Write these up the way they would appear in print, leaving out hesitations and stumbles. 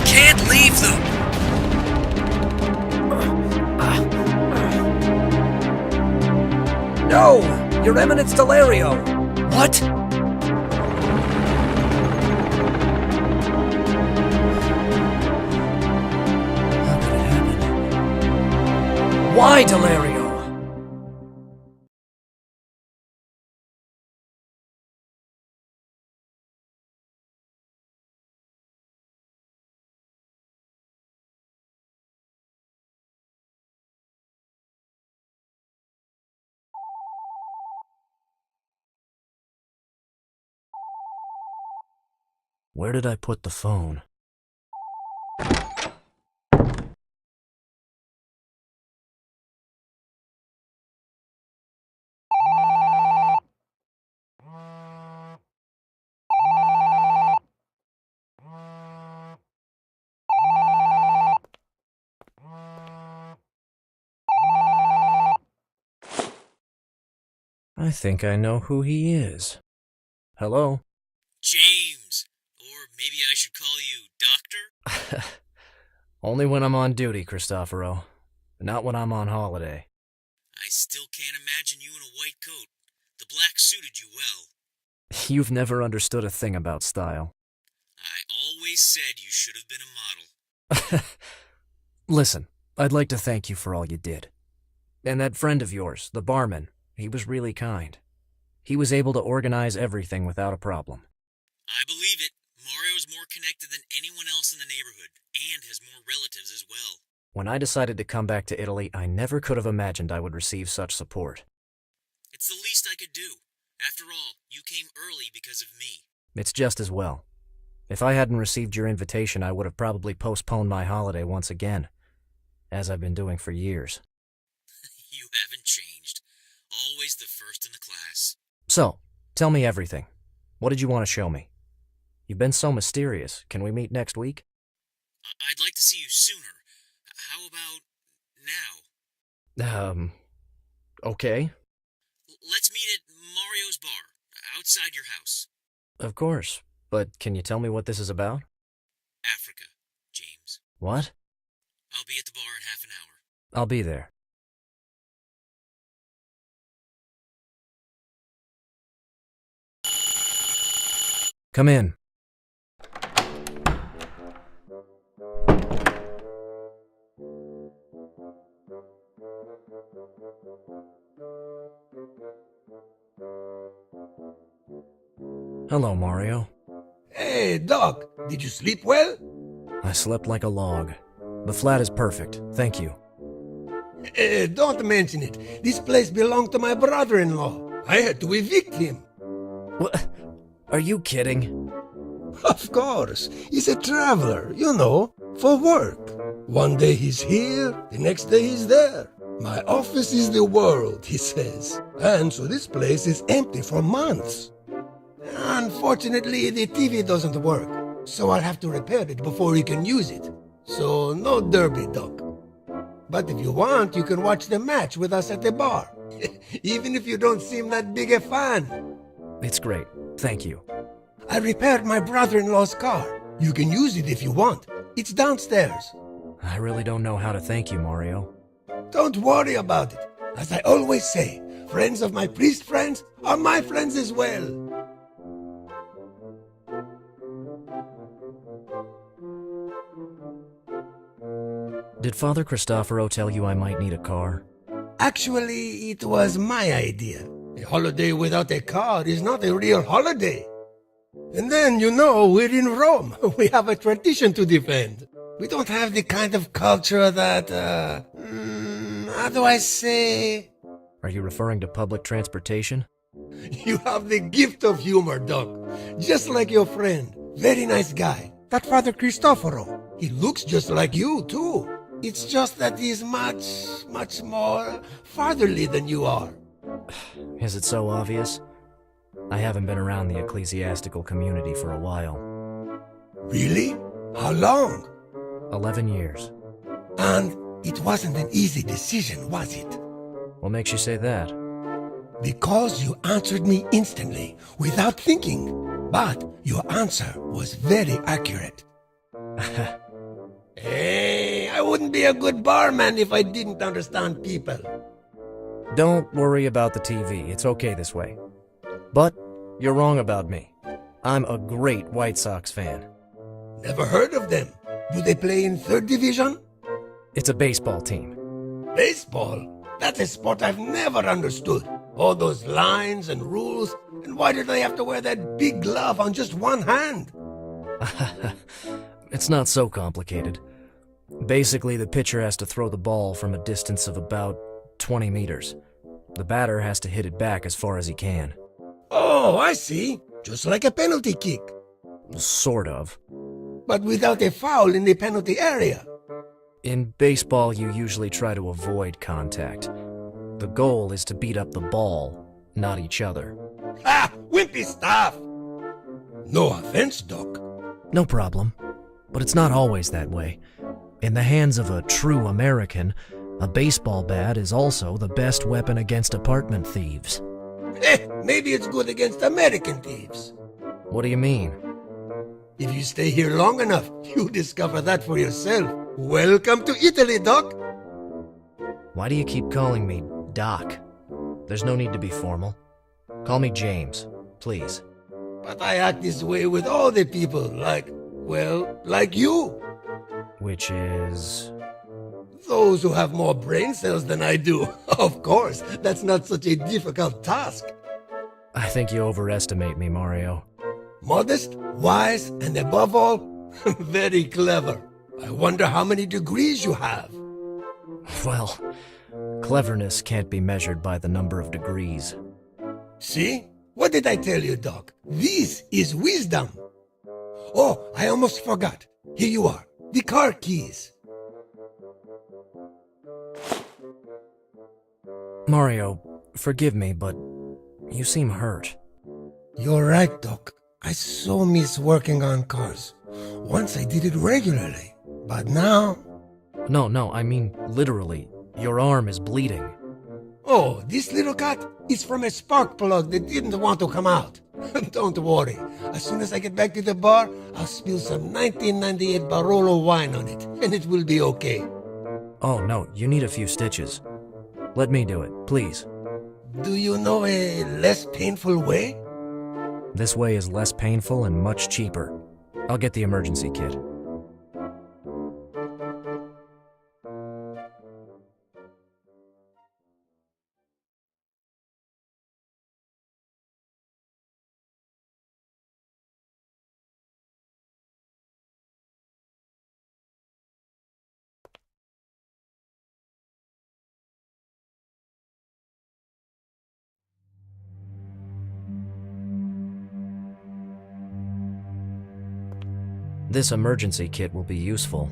can't leave them! No! Your Eminence Delario! What? How could it happen? Why, Delario? Where did I put the phone? I think I know who he is. Hello? James! Or maybe I should call you Doctor? Only when I'm on duty, Cristoforo. Not when I'm on holiday. I still can't imagine you in a white coat. The black suited you well. You've never understood a thing about style. I always said you should have been a model. Listen, I'd like to thank you for all you did. And that friend of yours, the barman, he was really kind. He was able to organize everything without a problem. I believe it. Mario's more connected than anyone else in the neighborhood, and has more relatives as well. When I decided to come back to Italy, I never could have imagined I would receive such support. It's the least I could do. After all, you came early because of me. It's just as well. If I hadn't received your invitation, I would have probably postponed my holiday once again, as I've been doing for years. You haven't changed. Always the first in the class. So, tell me everything. What did you want to show me? You've been so mysterious. Can we meet next week? I'd like to see you sooner. How about now? Okay. Let's meet at Mario's bar, outside your house. Of course. But can you tell me what this is about? Africa, James. What? I'll be at the bar in half an hour. I'll be there. Come in. Hello, Mario. Hey, Doc, did you sleep well? I slept like a log. The flat is perfect, thank you. Don't mention it. This place belonged to my brother-in-law. I had to evict him. What? Are you kidding? Of course. He's a traveler, you know, for work. One day he's here, the next day he's there. My office is the world, he says. And so this place is empty for months. Unfortunately, the TV doesn't work, so I'll have to repair it before he can use it. So no derby, Doc. But if you want, you can watch the match with us at the bar. Even if you don't seem that big a fan. It's great, thank you. I repaired my brother-in-law's car. You can use it if you want. It's downstairs. I really don't know how to thank you, Mario. Don't worry about it. As I always say, friends of my priest friends are my friends as well. Did Father Cristoforo tell you I might need a car? Actually, it was my idea. A holiday without a car is not a real holiday. And then, you know, we're in Rome. We have a tradition to defend. We don't have the kind of culture that, how do I say? Are you referring to public transportation? You have the gift of humor, Doc. Just like your friend. Very nice guy. That Father Cristoforo. He looks just like you, too. It's just that he's much more fatherly than you are. Is it so obvious? I haven't been around the ecclesiastical community for a while. Really? How long? 11 years. And it wasn't an easy decision, was it? What makes you say that? Because you answered me instantly, without thinking. But your answer was very accurate. Hey, I wouldn't be a good barman if I didn't understand people. Don't worry about the TV. It's okay this way. But you're wrong about me. I'm a great White Sox fan. Never heard of them. Do they play in third division? It's a baseball team. Baseball? That's a sport I've never understood. All those lines and rules, and why do they have to wear that big glove on just one hand? It's not so complicated. Basically, the pitcher has to throw the ball from a distance of about 20 meters. The batter has to hit it back as far as he can. Oh, I see. Just like a penalty kick. Sort of. But without a foul in the penalty area. In baseball, you usually try to avoid contact. The goal is to beat up the ball, not each other. Ah, wimpy stuff! No offense, Doc. No problem. But it's not always that way. In the hands of a true American, a baseball bat is also the best weapon against apartment thieves. Maybe it's good against American thieves. What do you mean? If you stay here long enough, you'll discover that for yourself. Welcome to Italy, Doc. Why do you keep calling me Doc? There's no need to be formal. Call me James, please. But I act this way with all the people, like you. Which is... Those who have more brain cells than I do. Of course, that's not such a difficult task. I think you overestimate me, Mario. Modest, wise, and above all, very clever. I wonder how many degrees you have. Well, cleverness can't be measured by the number of degrees. See? What did I tell you, Doc? This is wisdom. Oh, I almost forgot. Here you are. The car keys. Mario, forgive me, but you seem hurt. You're right, Doc. I so miss working on cars. Once I did it regularly, but now... No, I mean literally. Your arm is bleeding. Oh, this little cut is from a spark plug that didn't want to come out. Don't worry. As soon as I get back to the bar, I'll spill some 1998 Barolo wine on it, and it will be okay. Oh, no, you need a few stitches. Let me do it, please. Do you know a less painful way? This way is less painful and much cheaper. I'll get the emergency kit. This emergency kit will be useful.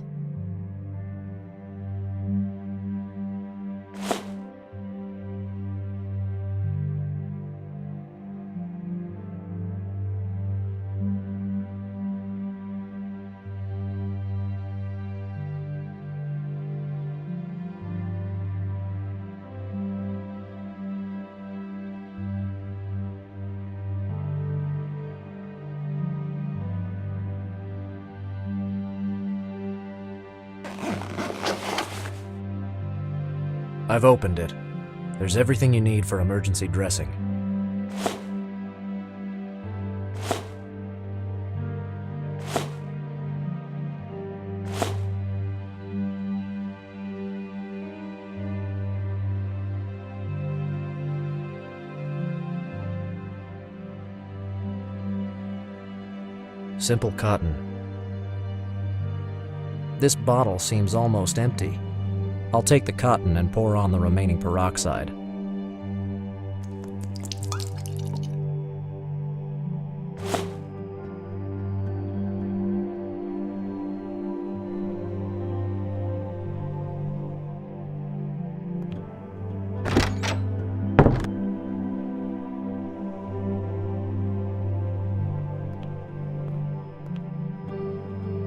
I've opened it. There's everything you need for emergency dressing. Simple cotton. This bottle seems almost empty. I'll take the cotton and pour on the remaining peroxide.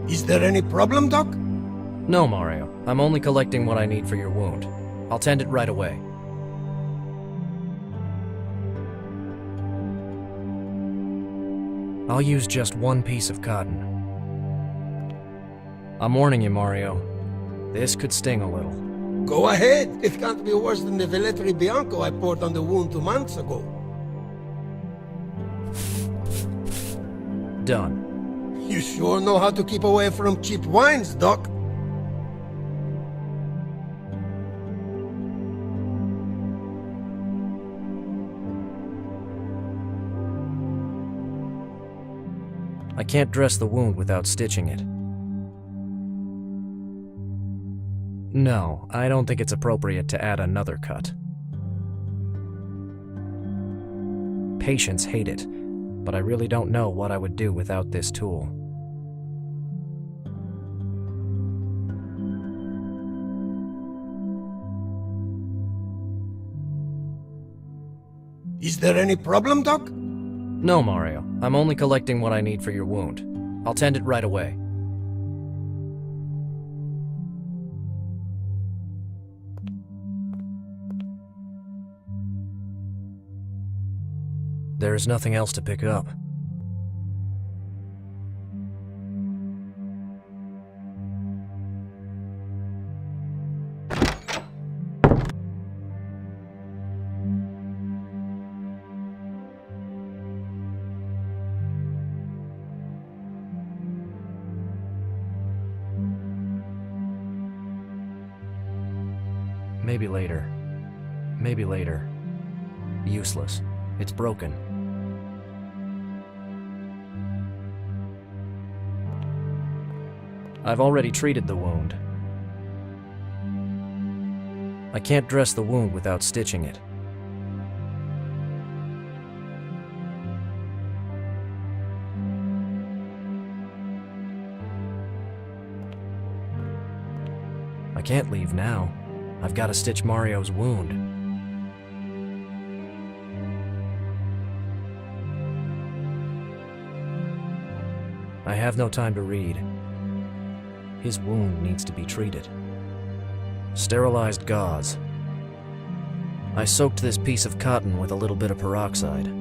Is there any problem, Doc? No, Mario. I'm only collecting what I need for your wound. I'll tend it right away. I'll use just one piece of cotton. I'm warning you, Mario. This could sting a little. Go ahead. It can't be worse than the Velletri Bianco I poured on the wound 2 months ago. Done. You sure know how to keep away from cheap wines, Doc. I can't dress the wound without stitching it. No, I don't think it's appropriate to add another cut. Patients hate it, but I really don't know what I would do without this tool. Is there any problem, Doc? No, Mario. I'm only collecting what I need for your wound. I'll tend it right away. There is nothing else to pick up. Maybe later. Maybe later. Useless. It's broken. I've already treated the wound. I can't dress the wound without stitching it. I can't leave now. I've got to stitch Mario's wound. I have no time to read. His wound needs to be treated. Sterilized gauze. I soaked this piece of cotton with a little bit of peroxide.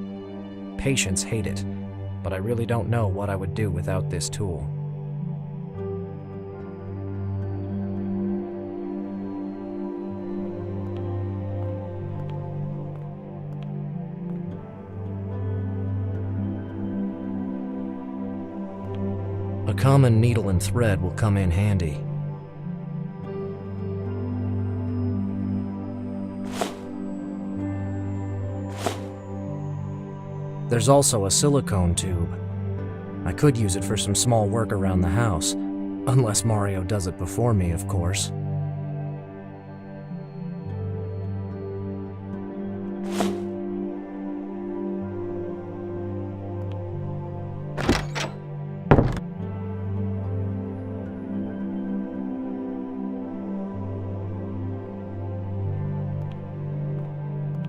Patients hate it, but I really don't know what I would do without this tool. A common needle and thread will come in handy. There's also a silicone tube. I could use it for some small work around the house, unless Mario does it before me, of course.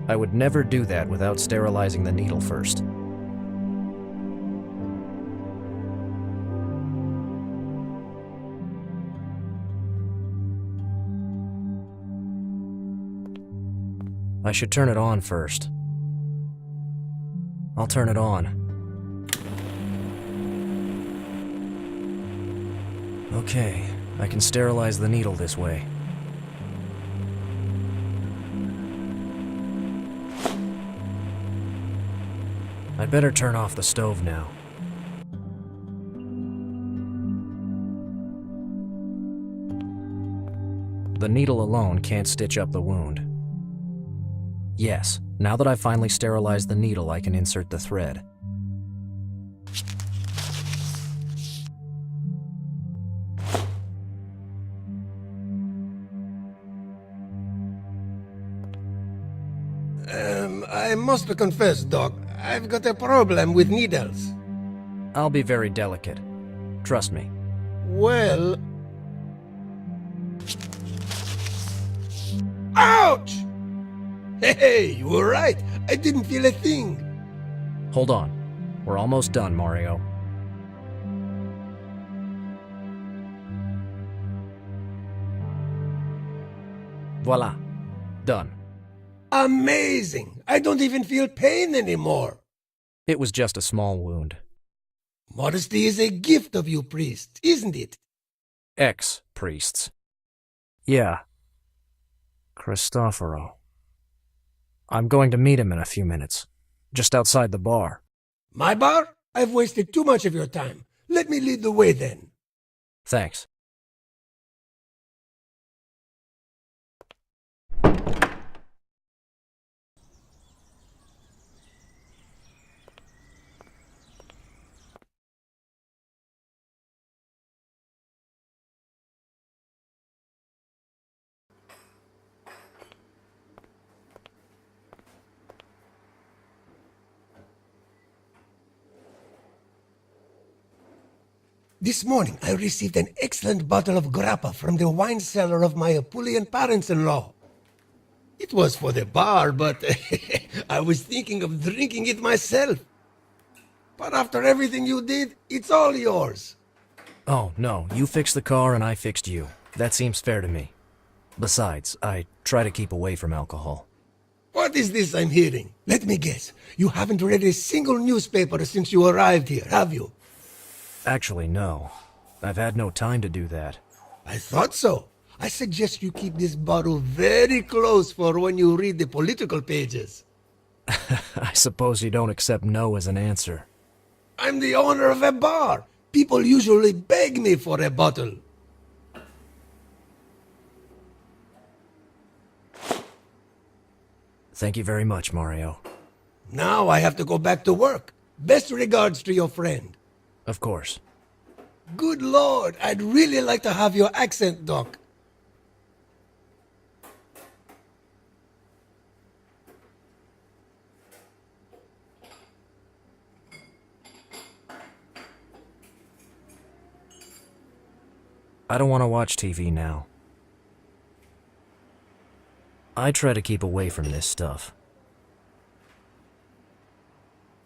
I would never do that without sterilizing the needle first. I should turn it on first. I'll turn it on. Okay, I can sterilize the needle this way. I'd better turn off the stove now. The needle alone can't stitch up the wound. Yes, now that I've finally sterilized the needle, I can insert the thread. I must confess, Doc, I've got a problem with needles. I'll be very delicate. Trust me. Well... Ouch! Hey, you were right. I didn't feel a thing. Hold on. We're almost done, Mario. Voila. Done. Amazing! I don't even feel pain anymore. It was just a small wound. Modesty is a gift of you, priest, isn't it? Ex-priests. Yeah. Cristoforo. I'm going to meet him in a few minutes. Just outside the bar. My bar? I've wasted too much of your time. Let me lead the way then. Thanks. This morning I received an excellent bottle of grappa from the wine cellar of my Apulian parents-in-law. It was for the bar, but I was thinking of drinking it myself. But after everything you did, it's all yours. Oh, no, you fixed the car and I fixed you. That seems fair to me. Besides, I try to keep away from alcohol. What is this I'm hearing? Let me guess. You haven't read a single newspaper since you arrived here, have you? Actually, no. I've had no time to do that. I thought so. I suggest you keep this bottle very close for when you read the political pages. I suppose you don't accept no as an answer. I'm the owner of a bar. People usually beg me for a bottle. Thank you very much, Mario. Now I have to go back to work. Best regards to your friend. Of course. Good Lord, I'd really like to have your accent, Doc. I don't want to watch TV now. I try to keep away from this stuff.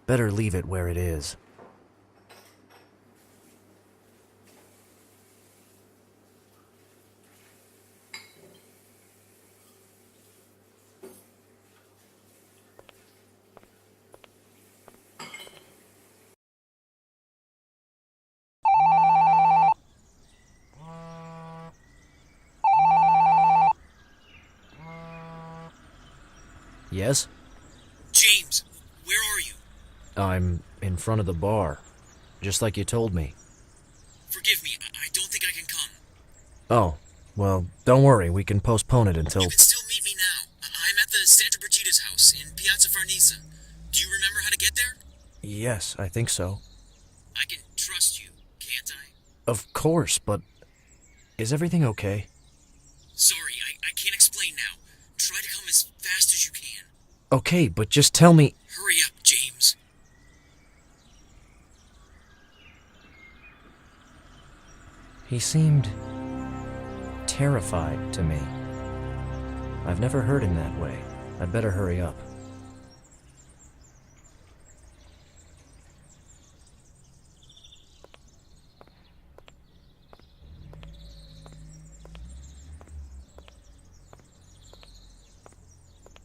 Better leave it where it is. Yes? James, where are you? I'm in front of the bar, just like you told me. Forgive me, I don't think I can come. Oh, well, don't worry, we can postpone it until... You can still meet me now. I'm at the Santa Brigita's house in Piazza Farnese. Do you remember how to get there? Yes, I think so. I can trust you, can't I? Of course, but... Is everything okay? Sorry, I can't explain now. Try to come as fast as you can. Okay, but just tell me... Hurry up, James. He seemed... terrified to me. I've never heard him that way. I'd better hurry up.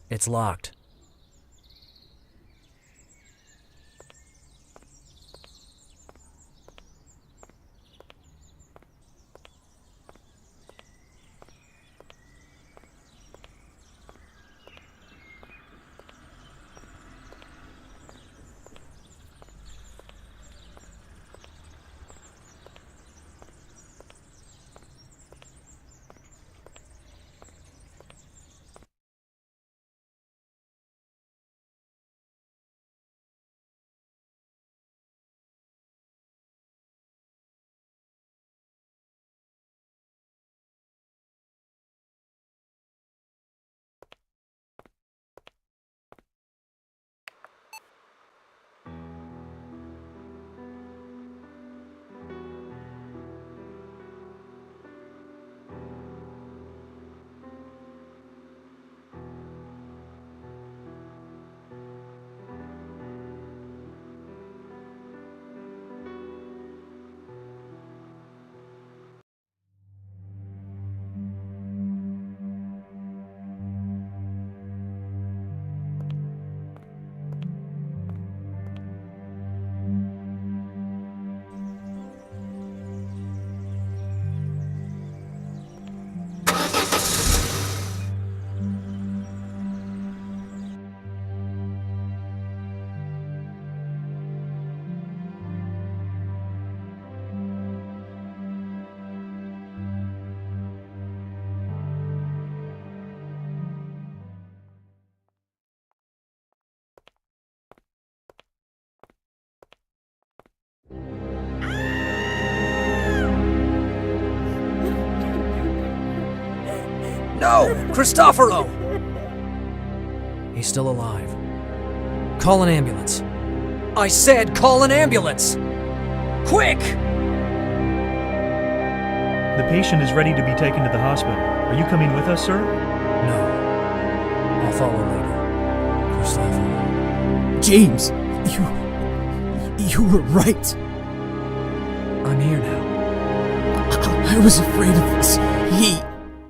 It's locked. Cristoforo! He's still alive. Call an ambulance. I said call an ambulance! Quick! The patient is ready to be taken to the hospital. Are you coming with us, sir? No. I'll follow later. Cristoforo. James, you were right. I'm here now. I was afraid of this.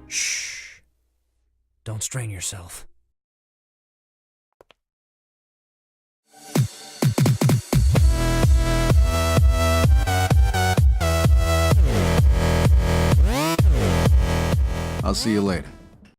Shh. Don't strain yourself. I'll see you later.